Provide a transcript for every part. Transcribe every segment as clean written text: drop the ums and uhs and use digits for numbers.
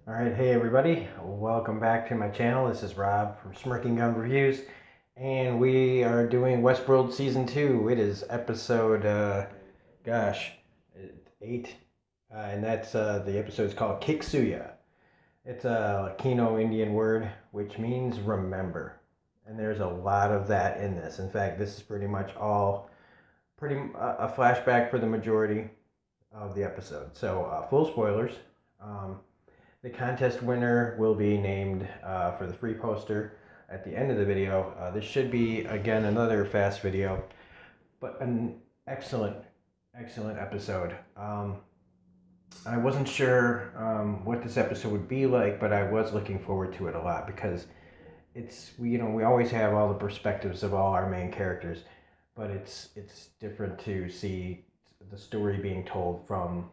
All right, hey everybody, welcome back to my channel. This is Rob from Smirking Gun Reviews, and we are doing Westworld Season 2. It is episode, gosh, 8, and that's the episode's called Kiksuya. It's a Latino Indian word which means remember, and there's a lot of that in this. In fact, this is pretty much all a flashback for the majority of the episode. So, full spoilers. Um, the contest winner will be named for the free poster at the end of the video. This should be, again, another fast video, but an excellent, excellent episode. I wasn't sure what this episode would be like, but I was looking forward to it a lot because we always have all the perspectives of all our main characters, but it's different to see the story being told from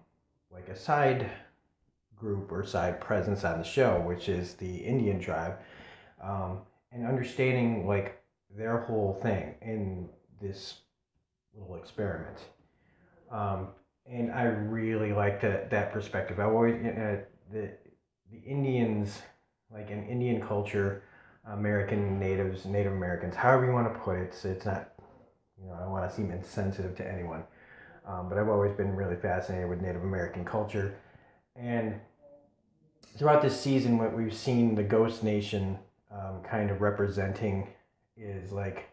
like a side group or side presence on the show, which is the Indian tribe, and understanding like their whole thing in this little experiment. Um, and I really like that perspective. I always the Indians, like in Indian culture, American natives, Native Americans, however you want to put it. It's not, I don't want to seem insensitive to anyone, but I've always been really fascinated with Native American culture. And throughout this season, what we've seen the Ghost Nation kind of representing is like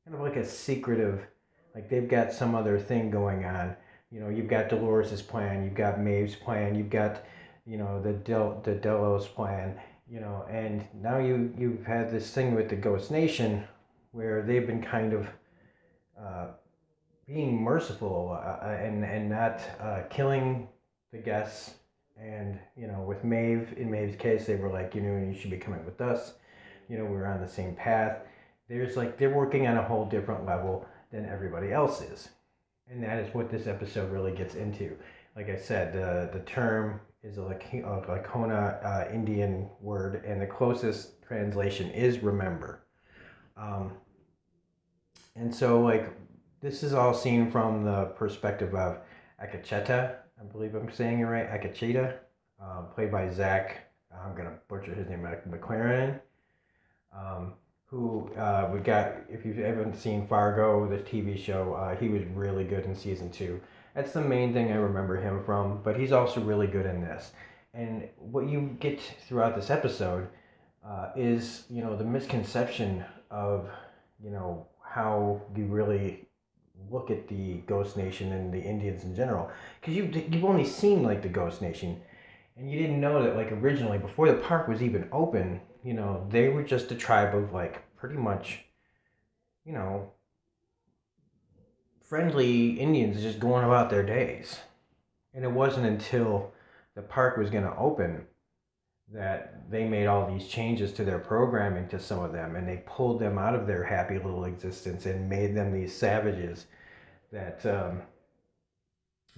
kind of like a secretive, like they've got some other thing going on. You've got Dolores's plan, you've got Maeve's plan, you've got the Delos plan, and now you've had this thing with the Ghost Nation where they've been kind of uh, being merciful and not killing the guests. And with Maeve, in Maeve's case, they were like, you should be coming with us. We're on the same path. There's like they're working on a whole different level than everybody else is, and that is what this episode really gets into. Like I said, the term is a Lakota Indian word, and the closest translation is remember. Um, and so like this is all seen from the perspective of Akacheta. I believe I'm saying it right. Akacheta, played by Zach. I'm gonna butcher his name, McLaren. Who we got? If you haven't seen Fargo, the TV show, he was really good in season 2. That's the main thing I remember him from. But he's also really good in this. And what you get throughout this episode is the misconception of how you really look at the Ghost Nation and the Indians in general, because you've only seen like the Ghost Nation, and you didn't know that like originally before the park was even open, they were just a tribe of like pretty much, you know, friendly Indians just going about their days. And it wasn't until the park was going to open that they made all these changes to their programming to some of them, and they pulled them out of their happy little existence and made them these savages that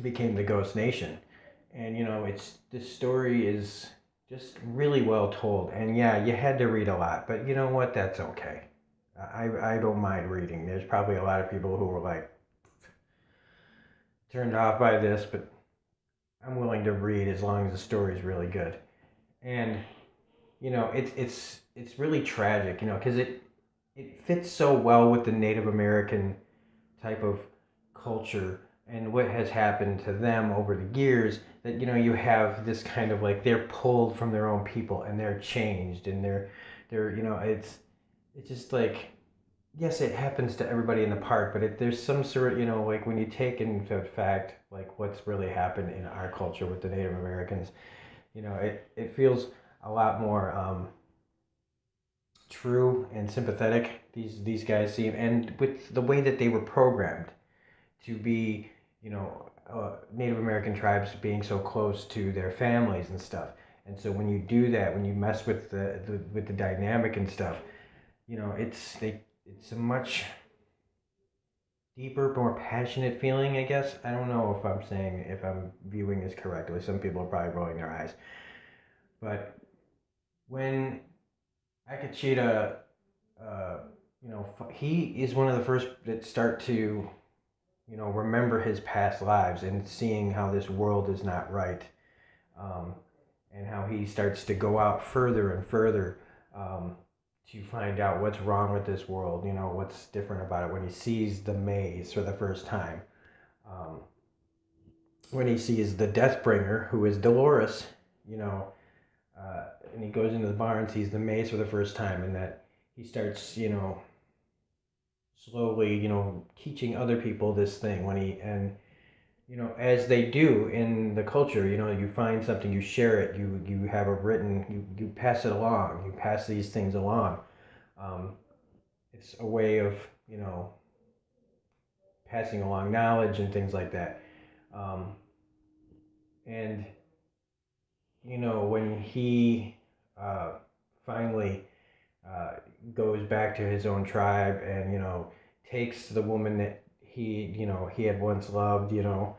became the Ghost Nation. And it's this story is just really well told. And yeah, you had to read a lot, but you know what? That's okay. I don't mind reading. There's probably a lot of people who were like turned off by this, but I'm willing to read as long as the story is really good. And it's really tragic, because it fits so well with the Native American type of culture and what has happened to them over the years, that you have this kind of like they're pulled from their own people and they're changed, and they're it's just like, yes, it happens to everybody in the park, but there's some sort of like when you take into fact like what's really happened in our culture with the Native Americans, it feels a lot more true and sympathetic. These guys seem, and with the way that they were programmed to be, Native American tribes being so close to their families and stuff. And so when you do that, when you mess with the dynamic and stuff, it's a much deeper, more passionate feeling, I guess. I don't know if I'm viewing this correctly. Some people are probably rolling their eyes. But when Akachita, he is one of the first that start to, remember his past lives and seeing how this world is not right, um, and how he starts to go out further and further to find out what's wrong with this world, what's different about it. When he sees the maze for the first time, um, when he sees the Deathbringer, who is Dolores, and he goes into the bar and sees the maze for the first time, and that he starts, slowly, teaching other people this thing as they do in the culture, you find something, you share it, you have a written, you pass it along, you pass these things along. It's a way of, passing along knowledge and things like that. And, when he finally goes back to his own tribe and, takes the woman that he had once loved, when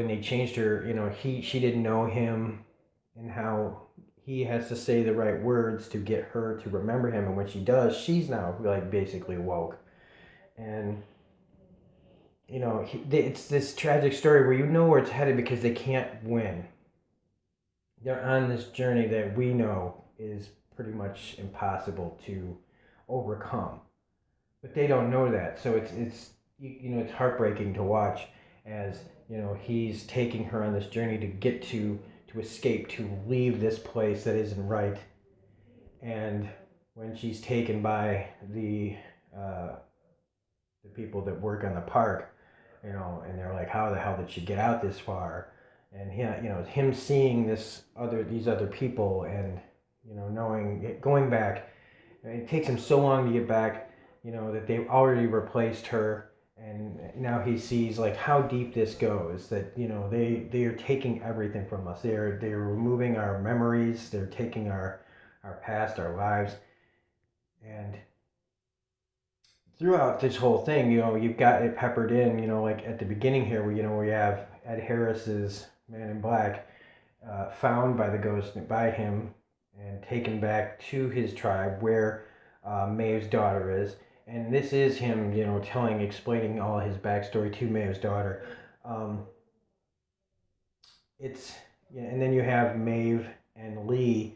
they changed her, she didn't know him, and how he has to say the right words to get her to remember him. And when she does, she's now like basically woke. And, it's this tragic story where where it's headed because they can't win. They're on this journey that we know is pretty much impossible to overcome, but they don't know that. So it's heartbreaking to watch as he's taking her on this journey to get to escape, to leave this place that isn't right. And when she's taken by the people that work on the park, and they're like, how the hell did she get out this far? And him seeing these other people, and knowing, going back, it takes him so long to get back, that they've already replaced her. And now he sees like how deep this goes, that they are taking everything from us. They're removing our memories, they're taking our past, our lives. And throughout this whole thing, you've got it peppered in, like at the beginning here, where we have Ed Harris's Man in Black, found by the ghost, by him, and taken back to his tribe where Maeve's daughter is. And this is him, explaining all his backstory to Maeve's daughter. And then you have Maeve and Lee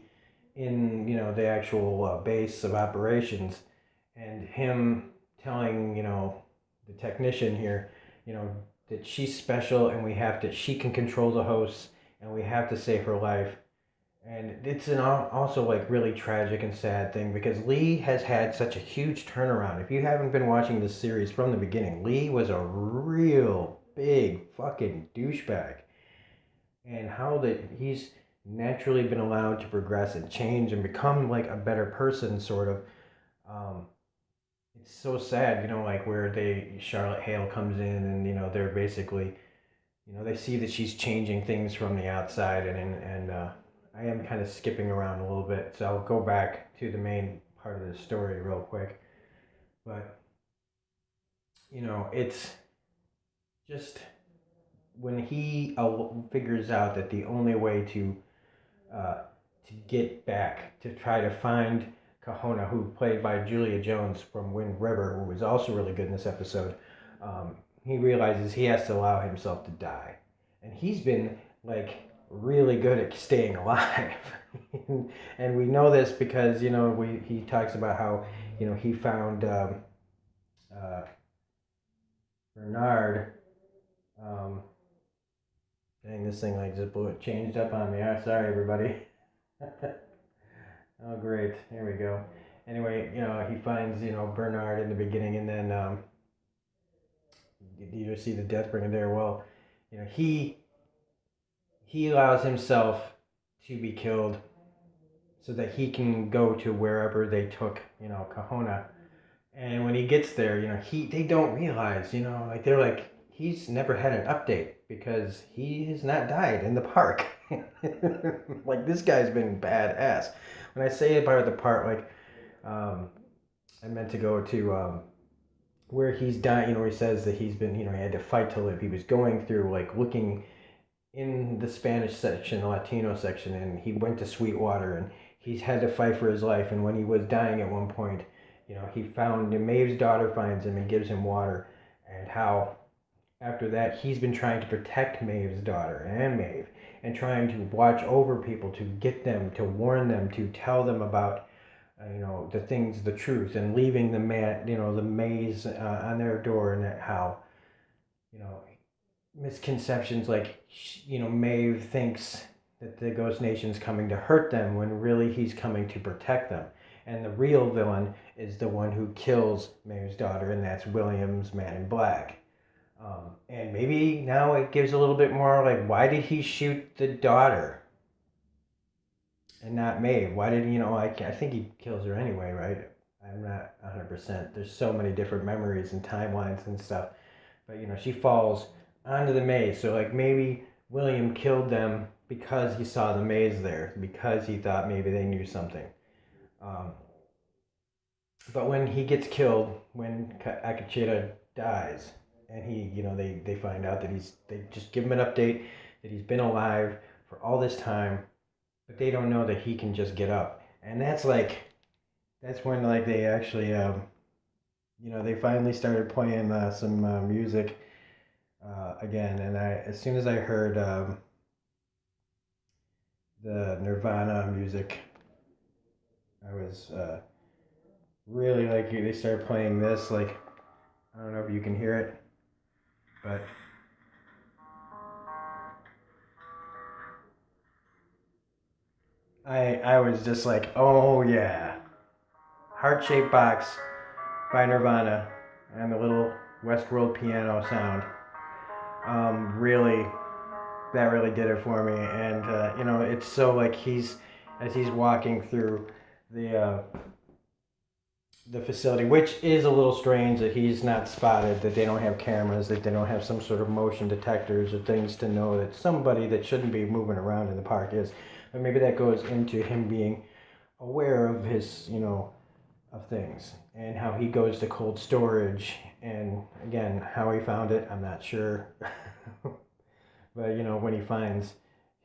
in, the actual base of operations, and him telling, the technician here, that she's special, and she can control the hosts, and we have to save her life. And it's also like really tragic and sad thing, because Lee has had such a huge turnaround. If you haven't been watching this series from the beginning, Lee was a real big fucking douchebag. And how that he's naturally been allowed to progress and change and become like a better person, sort of. It's so sad, like where Charlotte Hale comes in, and they're basically, they see that she's changing things from the outside, and I am kind of skipping around a little bit, so I'll go back to the main part of the story real quick. But it's just when he figures out that the only way to get back, to try to find Kahona, who played by Julia Jones from Wind River, who was also really good in this episode, he realizes he has to allow himself to die. And he's been like really good at staying alive. And we know this because he talks about how he found Bernard. Dang, this thing like just changed up on me. Sorry, everybody. Oh, great. Here we go. Anyway, he finds, Bernard in the beginning, and then you see the Deathbringer there. Well, he allows himself to be killed so that he can go to wherever they took, Kahona. And when he gets there, they don't realize, like they're like, he's never had an update because he has not died in the park. Like, this guy's been badass. When I say about the part, like, I meant to go to where he's dying, he says that he's been, he had to fight to live. He was going through, like, looking in the Spanish section, the Latino section, and he went to Sweetwater, and he's had to fight for his life. And when he was dying at one point, he found, Maeve's daughter finds him and gives him water, and how after that he's been trying to protect Maeve's daughter and Maeve, and trying to watch over people, to get them, to warn them, to tell them about the things, the truth, and leaving the the maze on their door, and that how you know misconceptions like Maeve thinks that the Ghost Nation's coming to hurt them when really he's coming to protect them. And the real villain is the one who kills Maeve's daughter, and that's William's Man in Black. And maybe now it gives a little bit more like, why did he shoot the daughter and not Maeve? Why did I think he kills her anyway, right? I'm not 100%. There's so many different memories and timelines and stuff. But she falls onto the maze. So like maybe William killed them because he saw the maze there, because he thought maybe they knew something. But when he gets killed, when Akachita dies, and they find out that they just give him an update that he's been alive for all this time, but they don't know that he can just get up. And that's when like they actually they finally started playing some music again. And as soon as I heard the Nirvana music, I was really like, they started playing this, like, I don't know if you can hear it, but I was just like, oh yeah, Heart Shaped Box by Nirvana, and the little Westworld piano sound. Really, that really did it for me. And it's so like as he's walking through the facility, which is a little strange that he's not spotted, that they don't have cameras, that they don't have some sort of motion detectors or things to know that somebody that shouldn't be moving around in the park is. But maybe that goes into him being aware of his, of things, and how he goes to cold storage, and again, how he found it, I'm not sure. But when he finds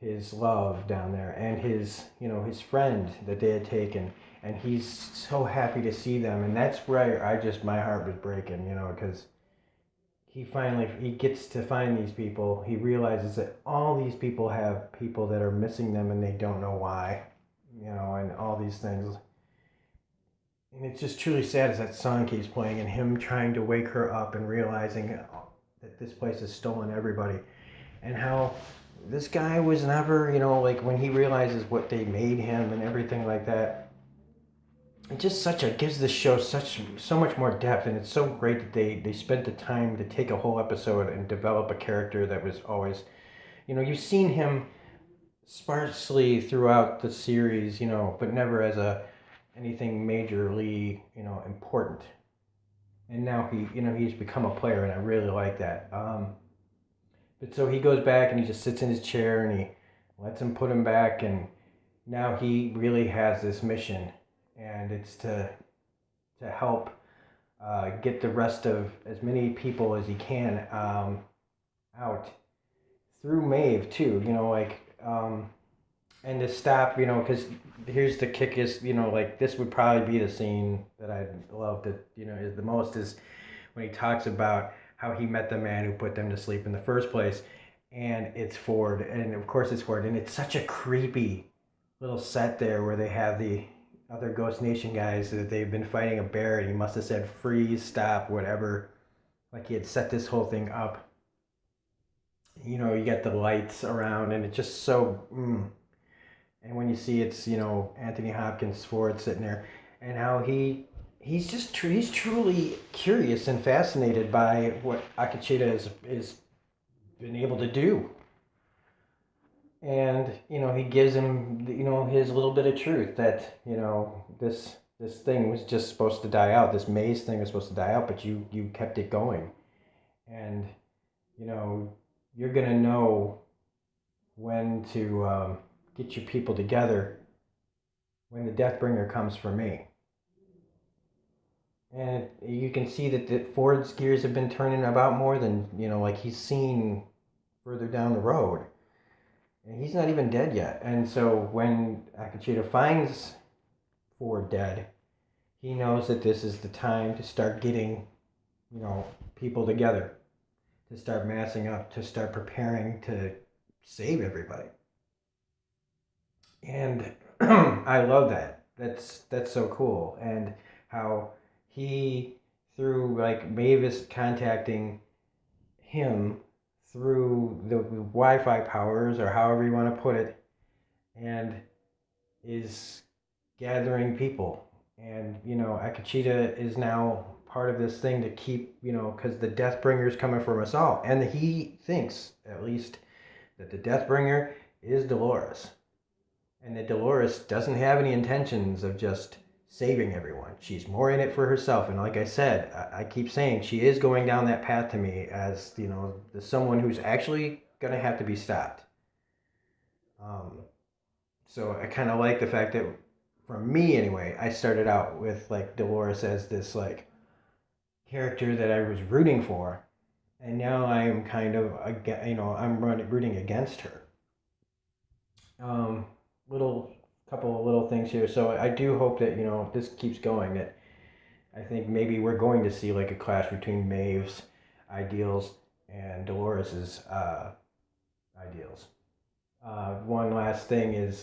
his love down there, and his his friend that they had taken, and he's so happy to see them, and that's where my heart was breaking, because he gets to find these people. He realizes that all these people have people that are missing them, and they don't know why, and all these things. And it's just truly sad as that song keeps playing, and him trying to wake her up and realizing that this place has stolen everybody, and how this guy was never, like when he realizes what they made him and everything like that. It just gives the show so much more depth, and it's so great that they spent the time to take a whole episode and develop a character that was always, you've seen him sparsely throughout the series, but never as anything majorly, important. And now he's become a player, and I really like that. But so he goes back and he just sits in his chair, and he lets him put him back, and now he really has this mission, and it's to help get the rest of as many people as he can out through Maeve too. And to stop, because here's the kick is, like this would probably be the scene that I love that is the most, is when he talks about how he met the man who put them to sleep in the first place, and it's Ford, and of course it's Ford, and it's such a creepy little set there where they have the other Ghost Nation guys that they've been fighting a bear, and he must have said freeze, stop, whatever, like he had set this whole thing up. You get the lights around, and it's just so and when you see it's Anthony Hopkins Ford sitting there, and how he's truly curious and fascinated by what Akachita is been able to do. And he gives him his little bit of truth that this thing was just supposed to die out. This maze thing was supposed to die out, but you kept it going. And you're gonna know when to get your people together when the Deathbringer comes for me. And you can see that Ford's gears have been turning about more than, like he's seen further down the road. And he's not even dead yet. And so when Akachita finds Ford dead, he knows that this is the time to start getting, people together, to start massing up, to start preparing to save everybody. And I love that. That's so cool. And how he, through like Mavis contacting him through the Wi-Fi powers, or however you want to put it, and is gathering people. And Akachita is now part of this thing to keep, because the Deathbringer is coming from us all, and he thinks, at least, that the Deathbringer is Dolores, and that Dolores doesn't have any intentions of just saving everyone. She's more in it for herself. And like I said, I keep saying she is going down that path to me as, the someone who's actually going to have to be stopped. So I kind of like the fact that, for me anyway, I started out with like Dolores as this like character that I was rooting for, and now I am kind of, I'm rooting against her. Little couple of little things here. So I do hope that this keeps going. That I think maybe we're going to see like a clash between Maeve's ideals and Dolores's ideals. One last thing is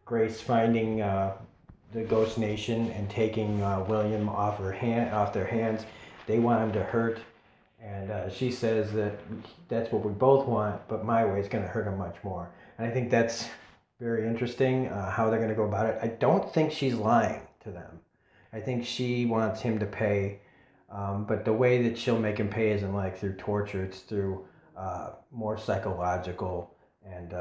Grace finding the Ghost Nation and taking William off their hands. They want him to hurt, and she says that that's what we both want, but my way is going to hurt him much more. And I think that's very interesting, how they're going to go about it. I don't think she's lying to them. I think she wants him to pay, but the way that she'll make him pay isn't like through torture. It's through more psychological and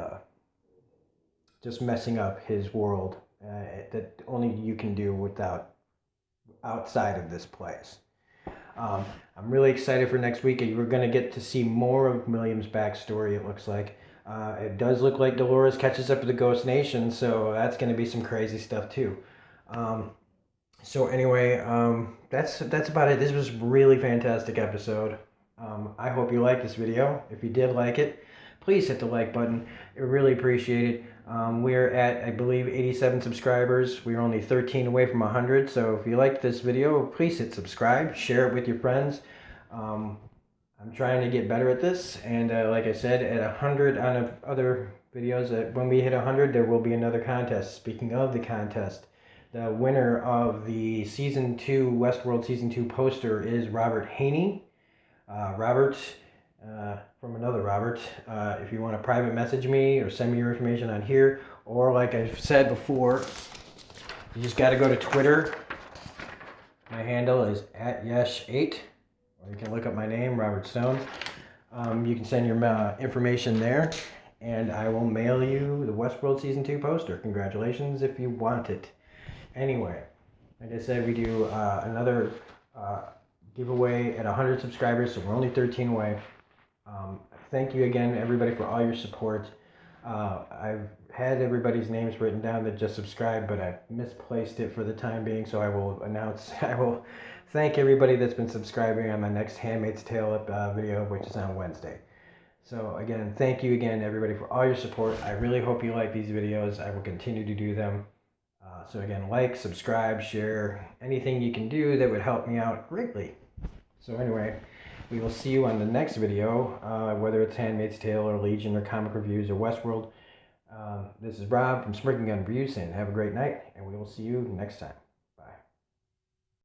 just messing up his world that only you can do outside of this place. I'm really excited for next week. We're going to get to see more of William's backstory, it looks like. It does look like Dolores catches up to the Ghost Nation, so that's going to be some crazy stuff too. So anyway, that's about it. This was a really fantastic episode. I hope you liked this video. If you did like it, please hit the like button. I really appreciate it. We're at, I believe, 87 subscribers. We're only 13 away from 100. So if you liked this video, please hit subscribe, share it with your friends. I'm trying to get better at this, and like I said, at 100 on other videos, when we hit 100, there will be another contest. Speaking of the contest, the winner of the Season 2, Westworld Season 2 poster is Robert Haney. Robert, from another Robert, if you want to private message me or send me your information on here, or like I've said before, you just got to go to Twitter. My handle is @Yesh8. Or you can look up my name, Robert Stone. You can send your information there, and I will mail you the Westworld Season 2 poster. Congratulations if you want it. Anyway, like I said, we do another giveaway at 100 subscribers, so we're only 13 away. Thank you again, everybody, for all your support. I've had everybody's names written down that just subscribed, but I misplaced it for the time being, so I will thank everybody that's been subscribing on my next Handmaid's Tale video, which is on Wednesday. So again, thank you again, everybody, for all your support. I really hope you like these videos. I will continue to do them. So again, like, subscribe, share, anything you can do that would help me out greatly. So anyway, we will see you on the next video, whether it's Handmaid's Tale or Legion or Comic Reviews or Westworld. This is Rob from Smirking Gun Reviews saying have a great night, and we will see you next time.